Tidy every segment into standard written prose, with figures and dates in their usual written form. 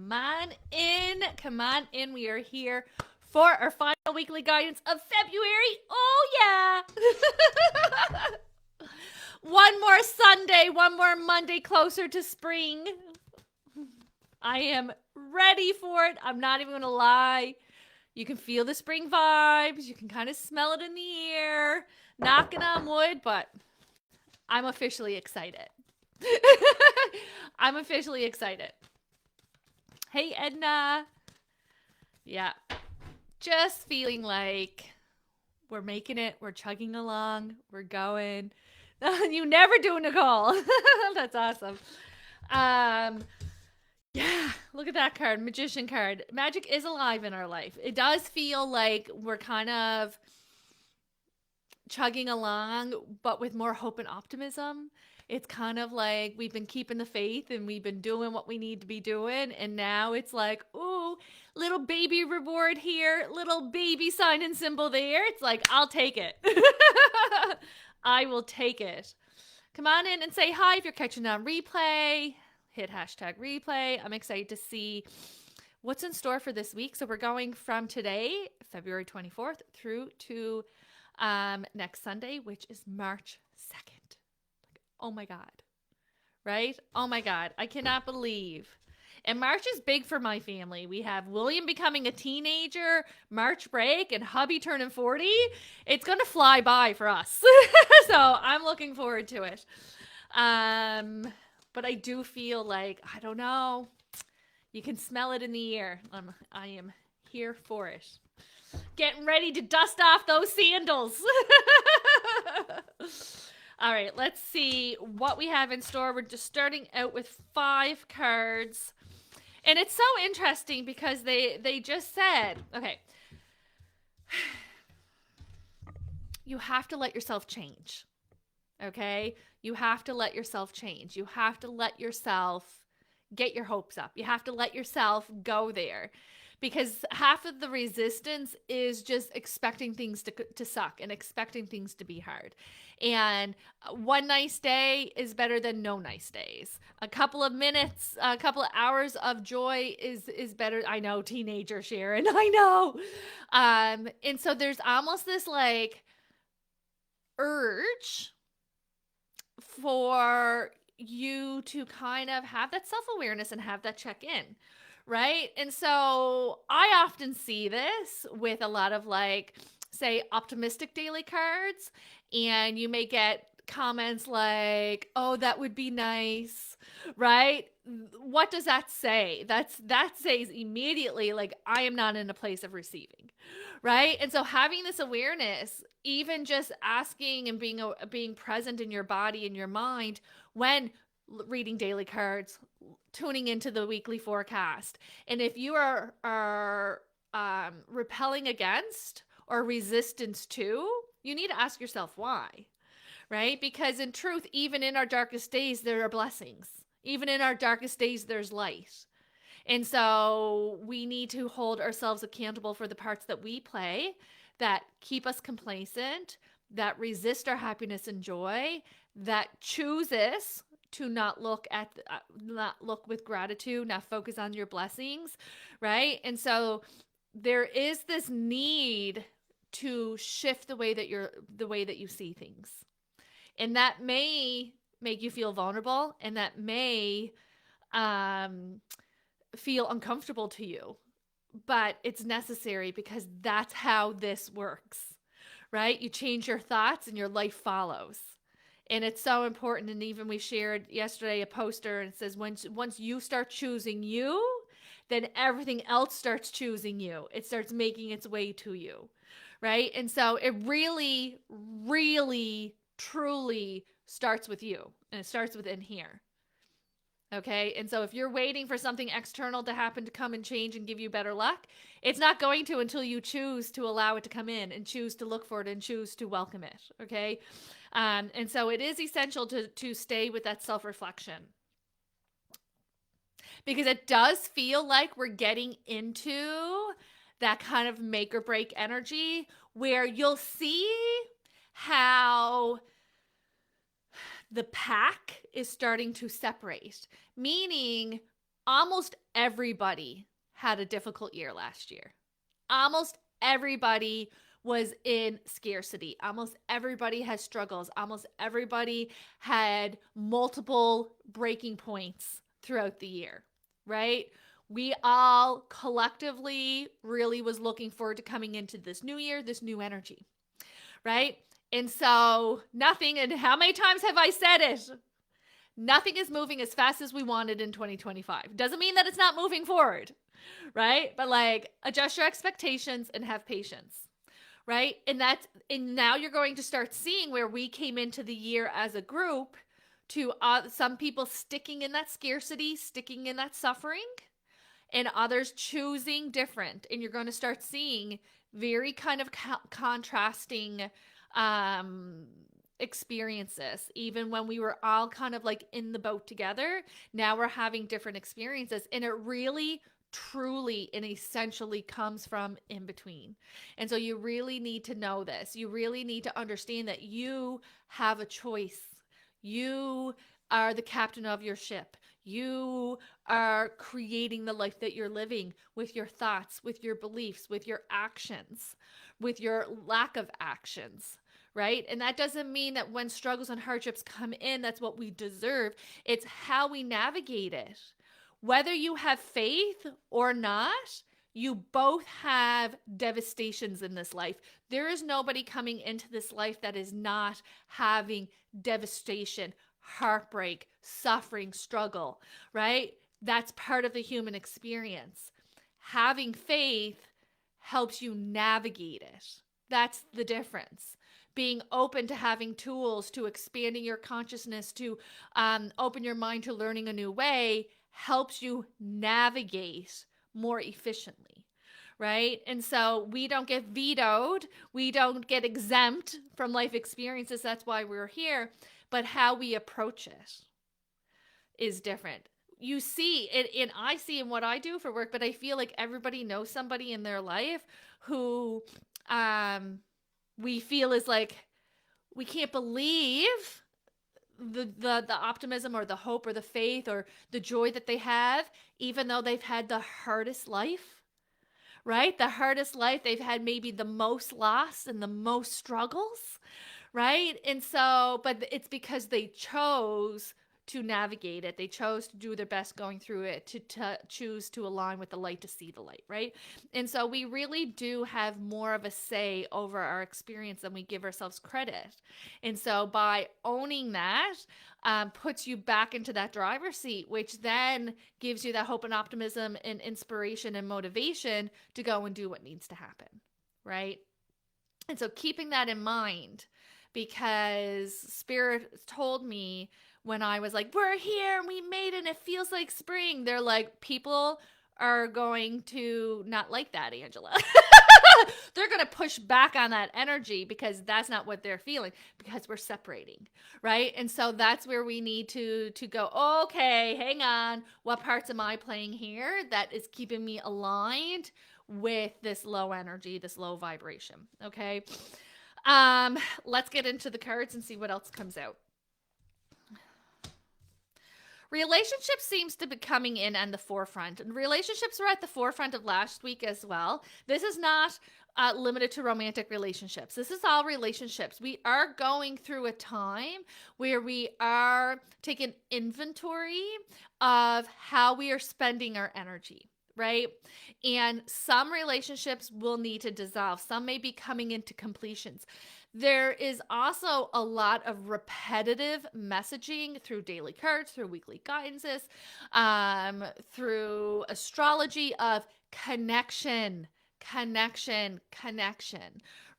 Come on in. Come on in. We are here for our final weekly guidance of February. Oh, yeah. One more Sunday, one more Monday closer to spring. I am ready for it. I'm not even going to lie. You can feel the spring vibes. You can kind of smell it in the air. Knocking on wood, but I'm officially excited. I'm officially excited. Hey, Edna. Yeah. Just feeling like we're making it. We're chugging along. We're going. You never do, Nicole. That's awesome. Yeah, look at that card. Magician card. Magic is alive in our life. It does feel like we're kind of chugging along, but with more hope and optimism. It's kind of like we've been keeping the faith and we've been doing what we need to be doing. And now it's like, ooh, little baby reward here, little baby sign and symbol there. It's like, I'll take it. I will take it. Come on in and say hi if you're catching on replay. Hit hashtag replay. I'm excited to see what's in store for this week. So we're going from today, February 24th, through to next Sunday, which is March 2nd. Oh my God. Right? Oh my God. I cannot believe. And March is big for my family. We have William becoming a teenager, March break, and hubby turning 40. It's going to fly by for us. So I'm looking forward to it. But I do feel like, I don't know, you can smell it in the air. I am here for it. Getting ready to dust off those sandals. All right, let's see what we have in store. We're just starting out with 5 cards. And it's so interesting because they just said, okay, you have to let yourself change. Okay? You have to let yourself change. You have to let yourself get your hopes up. You have to let yourself go there. Because half of the resistance is just expecting things to suck and expecting things to be hard. And one nice day is better than no nice days. A couple of minutes, a couple of hours of joy is better. I know, teenager Sharon, I know. And so there's almost this like urge for you to kind of have that self-awareness and have that check-in. Right? And so I often see this with a lot of like, say, optimistic daily cards. And you may get comments like, oh, that would be nice. Right? What does that say? That says immediately like, I am not in a place of receiving. Right? And so having this awareness, even just asking and being present in your body and your mind when reading daily cards, tuning into the weekly forecast. And if you are repelling against or resistance to, you need to ask yourself why, right? Because in truth, even in our darkest days, there are blessings. Even in our darkest days, there's light. And so we need to hold ourselves accountable for the parts that we play that keep us complacent, that resist our happiness and joy, that chooses to not look with gratitude, not focus on your blessings, right? And so there is this need to shift the way that you see things. And that may make you feel vulnerable, and that may feel uncomfortable to you. But it's necessary because that's how this works, right? You change your thoughts and your life follows. And it's so important. And even we shared yesterday a poster and it says, once you start choosing you, then everything else starts choosing you. It starts making its way to you, right? And so it really, really, truly starts with you. And it starts within here. Okay? And so if you're waiting for something external to happen to come and change and give you better luck, it's not going to until you choose to allow it to come in and choose to look for it and choose to welcome it. Okay? And so it is essential to stay with that self-reflection, because it does feel like we're getting into that kind of make or break energy where you'll see how the pack is starting to separate, meaning almost everybody had a difficult year last year. Almost everybody was in scarcity. Almost everybody has struggles. Almost everybody had multiple breaking points throughout the year, right? We all collectively really was looking forward to coming into this new year, this new energy, right? And so nothing, and how many times have I said it? Nothing is moving as fast as we wanted in 2025. Doesn't mean that it's not moving forward, right? But like, adjust your expectations and have patience, right? And now you're going to start seeing where we came into the year as a group to some people sticking in that scarcity, sticking in that suffering, and others choosing different. And you're going to start seeing very kind of contrasting experiences. Even when we were all kind of like in the boat together, now we're having different experiences, and it really truly and essentially comes from in between. And so you really need to know this. You really need to understand that you have a choice. You are the captain of your ship. You are creating the life that you're living with your thoughts, with your beliefs, with your actions, with your lack of actions, right? And that doesn't mean that when struggles and hardships come in, that's what we deserve. It's how we navigate it. Whether you have faith or not, you both have devastations in this life. There is nobody coming into this life that is not having devastation, heartbreak, suffering, struggle, right? That's part of the human experience. Having faith helps you navigate it. That's the difference. Being open to having tools, to expanding your consciousness, to open your mind to learning a new way helps you navigate more efficiently, right? And so we don't get vetoed. We don't get exempt from life experiences. That's why we're here. But how we approach it is different. You see it, and I see in what I do for work, but I feel like everybody knows somebody in their life who we feel is like, we can't believe the optimism or the hope or the faith or the joy that they have, even though they've had the hardest life, right? The hardest life. They've had maybe the most loss and the most struggles, right? And so, but it's because they chose to navigate it. They chose to do their best going through it, to choose to align with the light, to see the light, right? And so we really do have more of a say over our experience than we give ourselves credit. And so by owning that, puts you back into that driver's seat, which then gives you that hope and optimism and inspiration and motivation to go and do what needs to happen, right? And so keeping that in mind, because Spirit told me when I was like, we're here and we made it and it feels like spring, they're like, people are going to not like that, Angela. They're going to push back on that energy because that's not what they're feeling, because we're separating, right? And so that's where we need to go, okay, hang on. What parts am I playing here that is keeping me aligned with this low energy, this low vibration? Okay. Let's get into the cards and see what else comes out. Relationships seems to be coming in on the forefront, and relationships were at the forefront of last week as well. This is not limited to romantic relationships. This is all relationships. We are going through a time where we are taking inventory of how we are spending our energy, right? And some relationships will need to dissolve. Some may be coming into completions. There is also a lot of repetitive messaging through daily cards, through weekly guidances, through astrology of connection,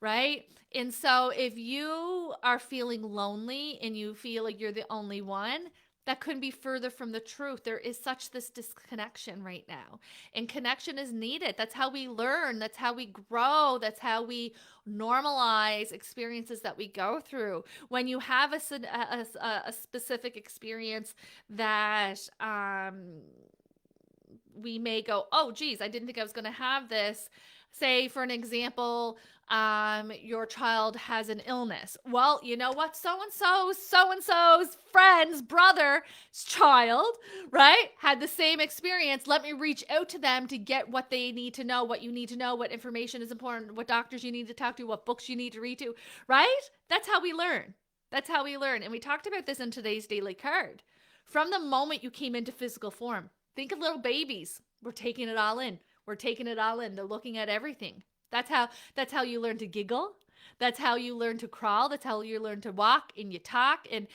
right? And so if you are feeling lonely and you feel like you're the only one, that couldn't be further from the truth. There is such this disconnection right now. And connection is needed. That's how we learn. That's how we grow. That's how we normalize experiences that we go through. When you have a specific experience that we may go, oh, geez, I didn't think I was going to have this. Say, for an example, your child has an illness. Well, you know what? So and so's friend's brother's child, right, had the same experience. Let me reach out to them to get what they need to know, what you need to know, what information is important, what doctors you need to talk to, what books you need to read to, right? That's how we learn. That's how we learn. And we talked about this in today's daily card. From the moment you came into physical form, think of little babies. We're taking it all in. We're taking it all in. They're looking at everything. That's how you learn to giggle. That's how you learn to crawl. That's how you learn to walk and you talk and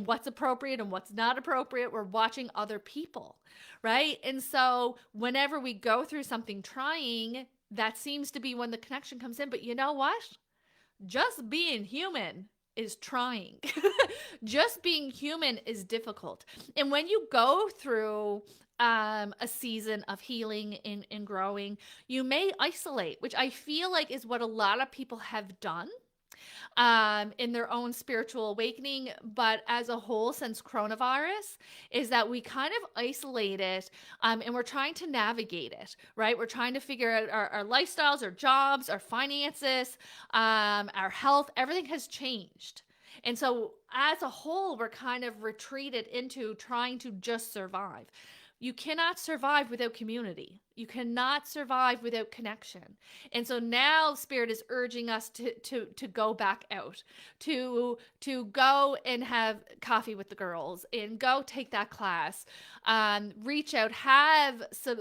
what's appropriate and what's not appropriate. We're watching other people, right? And so whenever we go through something trying, that seems to be when the connection comes in. But you know what? Just being human is trying. Just being human is difficult. And when you go through a season of healing and growing, you may isolate, which I feel like is what a lot of people have done in their own spiritual awakening. But as a whole, since coronavirus, is that we kind of isolate it and we're trying to navigate it, right? We're trying to figure out our lifestyles, our jobs, our finances, our health. Everything has changed. And so as a whole, we're kind of retreated into trying to just survive. You cannot survive without community. You cannot survive without connection. And so now Spirit is urging us to go back out, to go and have coffee with the girls and go take that class, reach out, have some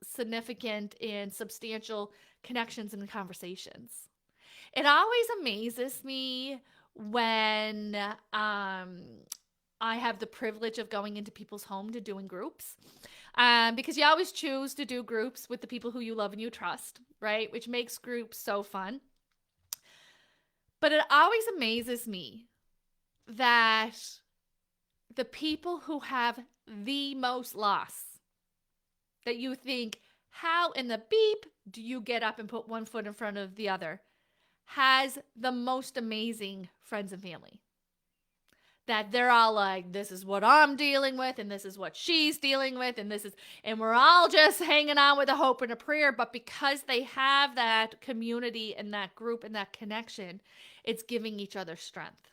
significant and substantial connections and conversations. It always amazes me when I have the privilege of going into people's home to doing groups, because you always choose to do groups with the people who you love and you trust, right? Which makes groups so fun. But it always amazes me that the people who have the most loss, that you think, how in the beep do you get up and put one foot in front of the other, has the most amazing friends and family. That they're all like, this is what I'm dealing with, and this is what she's dealing with, and we're all just hanging on with a hope and a prayer. But because they have that community and that group and that connection, it's giving each other strength.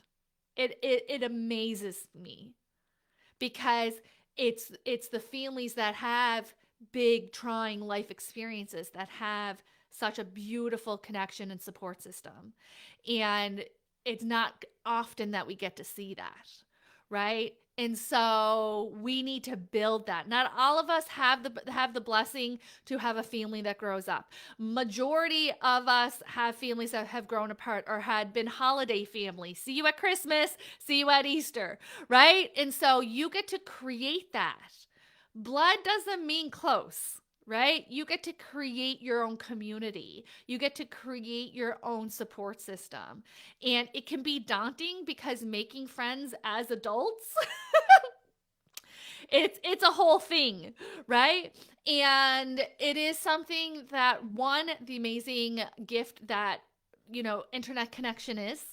It amazes me, because it's the families that have big trying life experiences that have such a beautiful connection and support system. And it's not often that we get to see that, right? And so we need to build that. Not all of us have the blessing to have a family that grows up. Majority of us have families that have grown apart or had been holiday families. See you at Christmas, see you at Easter, right? And so you get to create that. Blood doesn't mean close, right? You get to create your own community. You get to create your own support system. And it can be daunting because making friends as adults, it's a whole thing, right? And it is something that, one, the amazing gift that, internet connection is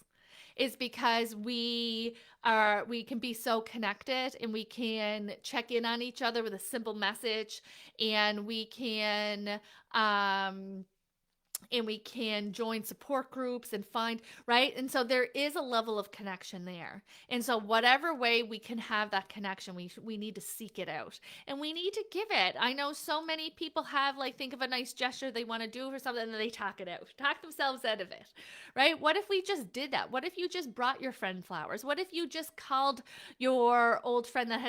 because we can be so connected, and we can check in on each other with a simple message, and we can join support groups and find, right? And so there is a level of connection there. And so whatever way we can have that connection, we need to seek it out, and we need to give it. I know so many people have, think of a nice gesture they want to do for something, and then they talk themselves out of it, right? What if we just did that? What if you just brought your friend flowers? What if you just called your old friend that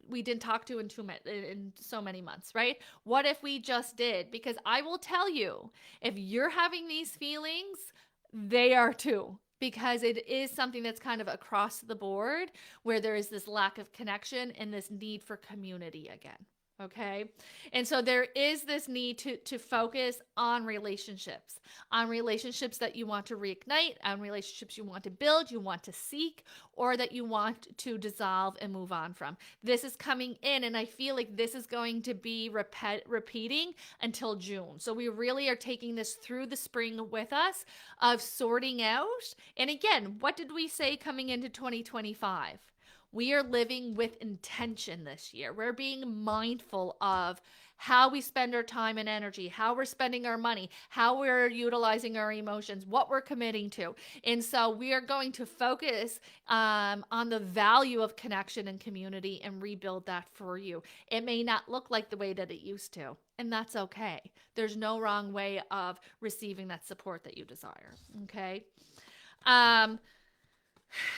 we didn't talk to in so many months, right? What if we just did? Because I will tell you, if you're having these feelings, they are too, because it is something that's kind of across the board, where there is this lack of connection and this need for community again. Okay. And so there is this need to focus on relationships that you want to reignite, on relationships you want to build, you want to seek, or that you want to dissolve and move on from. This is coming in, and I feel like this is going to be repeating until June. So we really are taking this through the spring with us, of sorting out. And again, what did we say coming into 2025? We are living with intention this year. We're being mindful of how we spend our time and energy, how we're spending our money, how we're utilizing our emotions, what we're committing to. And so we are going to focus on the value of connection and community and rebuild that for you. It may not look like the way that it used to, and that's okay. There's no wrong way of receiving that support that you desire. Okay. Um,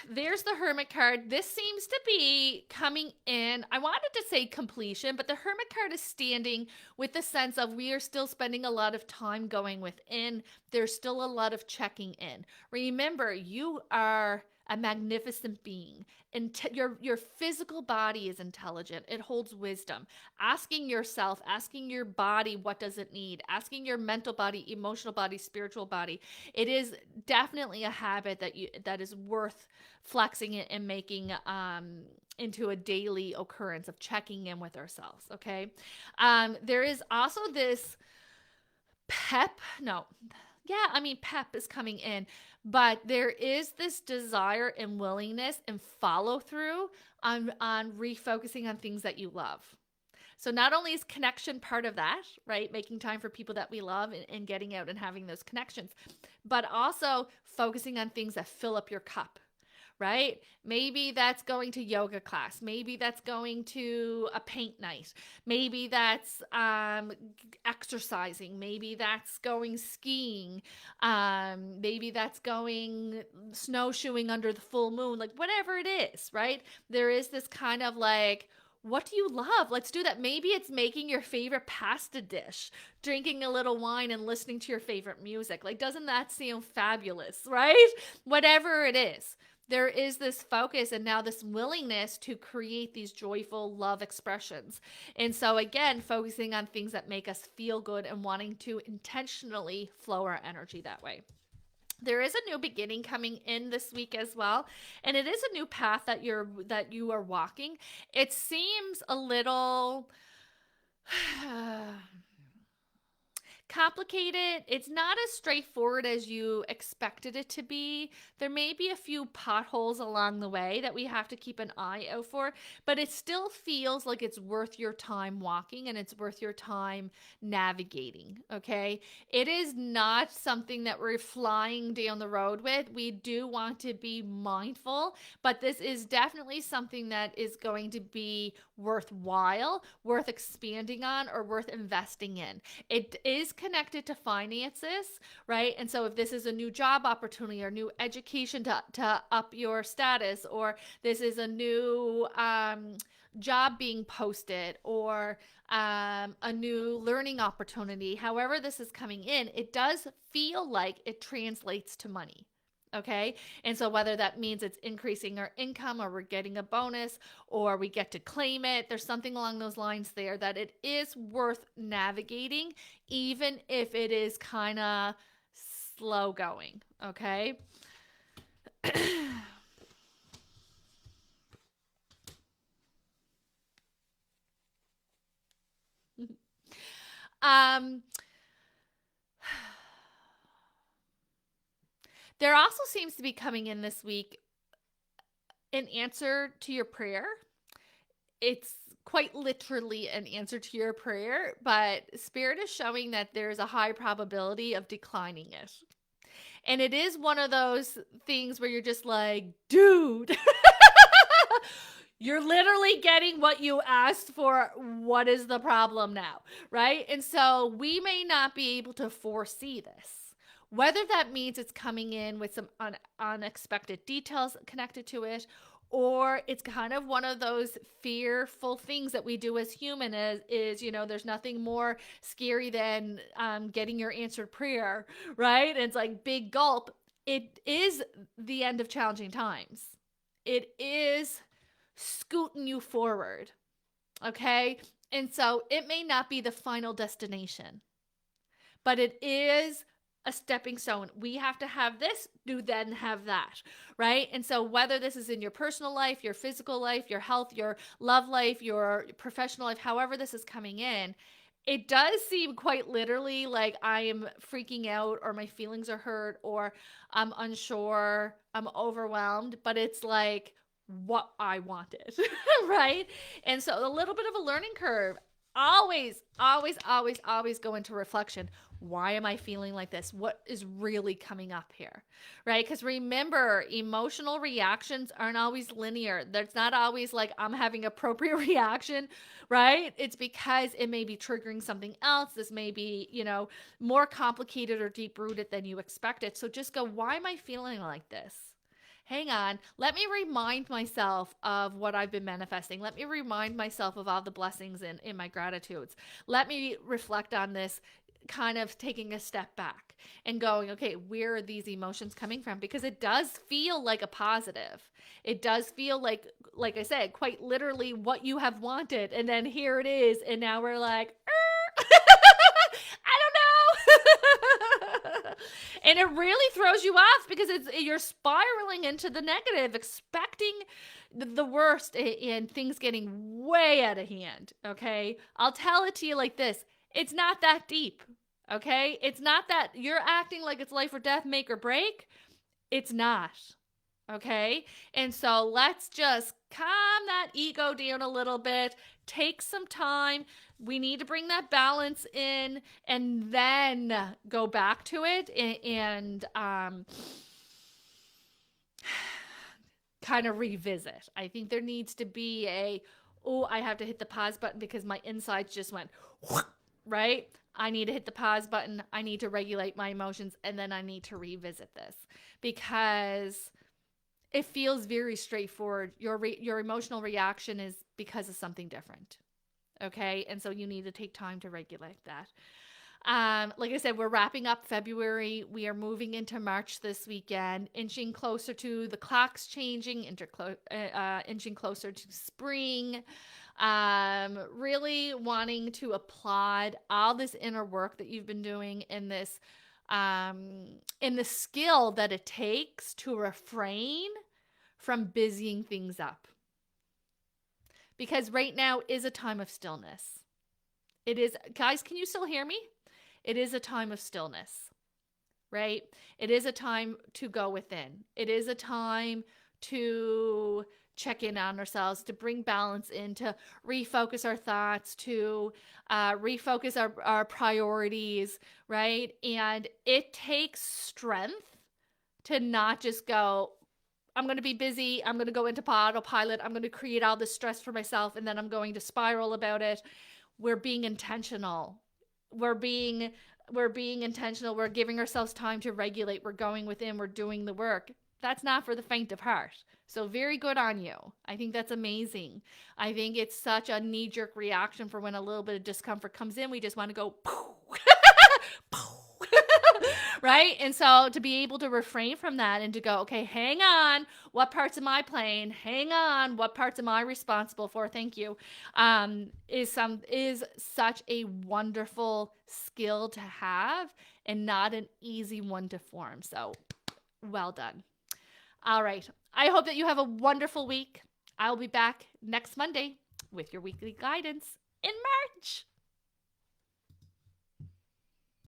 there's the Hermit card. This seems to be coming in. I wanted to say completion, but the Hermit card is standing with the sense of we are still spending a lot of time going within. There's still a lot of checking in. Remember, you are a magnificent being. And your physical body is intelligent. It holds wisdom. Asking yourself, asking your body, what does it need? Asking your mental body, emotional body, spiritual body. It is definitely a habit that is worth flexing it and making into a daily occurrence of checking in with ourselves. Okay. There is also this pep. No. Yeah, I mean, pep is coming in, but there is this desire and willingness and follow through on refocusing on things that you love. So not only is connection part of that, right? Making time for people that we love and getting out and having those connections, but also focusing on things that fill up your cup, right? Maybe that's going to yoga class. Maybe that's going to a paint night. Maybe that's exercising. Maybe that's going skiing. Maybe that's going snowshoeing under the full moon, like whatever it is, right? There is this kind of like, what do you love? Let's do that. Maybe it's making your favorite pasta dish, drinking a little wine and listening to your favorite music. Like, doesn't that sound fabulous, right? Whatever it is, there is this focus and now this willingness to create these joyful love expressions. And so again, focusing on things that make us feel good and wanting to intentionally flow our energy that way. There is a new beginning coming in this week as well, and it is a new path that you are walking. It seems a little complicated. It's not as straightforward as you expected it to be. There may be a few potholes along the way that we have to keep an eye out for, but it still feels like it's worth your time walking and it's worth your time navigating, okay? It is not something that we're flying down the road with. We do want to be mindful, but this is definitely something that is going to be worthwhile, worth expanding on, or worth investing in. It is connected to finances, right? And so if this is a new job opportunity or new education to up your status, or this is a new job being posted, or a new learning opportunity, however this is coming in, it does feel like it translates to money. Okay. And so whether that means it's increasing our income or we're getting a bonus or we get to claim it, there's something along those lines there that it is worth navigating, even if it is kind of slow going. Okay. um, There also seems to be coming in this week an answer to your prayer. It's quite literally an answer to your prayer, but Spirit is showing that there's a high probability of declining it. And it is one of those things where you're just like, dude, you're literally getting what you asked for. What is the problem now? Right? And so we may not be able to foresee this. Whether that means it's coming in with some unexpected details connected to it, or it's kind of one of those fearful things that we do as human is there's nothing more scary than getting your answered prayer, right? And it's like big gulp. It is the end of challenging times. It is scooting you forward, okay? And so it may not be the final destination, but it is a stepping stone. We have to have this, do then have that, right? And so whether this is in your personal life, your physical life, your health, your love life, your professional life, however this is coming in, it does seem quite literally like I am freaking out or my feelings are hurt or I'm unsure, I'm overwhelmed, but it's like, what I wanted, right? And so a little bit of a learning curve. Always, always, always, always go into reflection. Why am I feeling like this? What is really coming up here? Right? Because remember, emotional reactions aren't always linear. There's not always like I'm having appropriate reaction, right? It's because it may be triggering something else. This may be, more complicated or deep rooted than you expected. So just go, why am I feeling like this? Hang on, let me remind myself of what I've been manifesting. Let me remind myself of all the blessings in my gratitudes. Let me reflect on this, kind of taking a step back and going, okay, where are these emotions coming from? Because it does feel like a positive. It does feel like I said, quite literally what you have wanted. And then here it is. And now we're like, I don't know. And it really throws you off because you're spiraling into the negative, expecting the worst and things getting way out of hand. Okay. I'll tell it to you like this. It's not that deep. Okay. It's not that you're acting like it's life or death, make or break. It's not. Okay. And so let's just calm that ego down a little bit. Take some time. We need to bring that balance in and then go back to it and kind of revisit. I think there needs to be I have to hit the pause button because my insides just went, right? I need to hit the pause button. I need to regulate my emotions, and then I need to revisit this because it feels very straightforward. Your emotional reaction is because of something different. Okay. And so you need to take time to regulate that. Like I said, we're wrapping up February. We are moving into March this weekend, inching closer to the clocks changing, inching closer to spring. Really wanting to applaud all this inner work that you've been doing in this, in the skill that it takes to refrain from busying things up. Because right now is a time of stillness. It is, guys, can you still hear me? It is a time of stillness, right? It is a time to go within. It is a time to check in on ourselves, to bring balance in, to refocus our thoughts, to refocus our priorities, right? And it takes strength to not just go, I'm going to be busy. I'm going to go into autopilot. I'm going to create all this stress for myself, and then I'm going to spiral about it. We're being intentional. We're being intentional. We're giving ourselves time to regulate. We're going within. We're doing the work. That's not for the faint of heart. So very good on you. I think that's amazing. I think it's such a knee-jerk reaction for when a little bit of discomfort comes in. We just want to go, right? And so to be able to refrain from that and to go, okay, hang on, what parts am I playing? Hang on, what parts am I responsible for? Thank you. Is such a wonderful skill to have and not an easy one to form. So well done. All right. I hope that you have a wonderful week. I'll be back next Monday with your weekly guidance in March.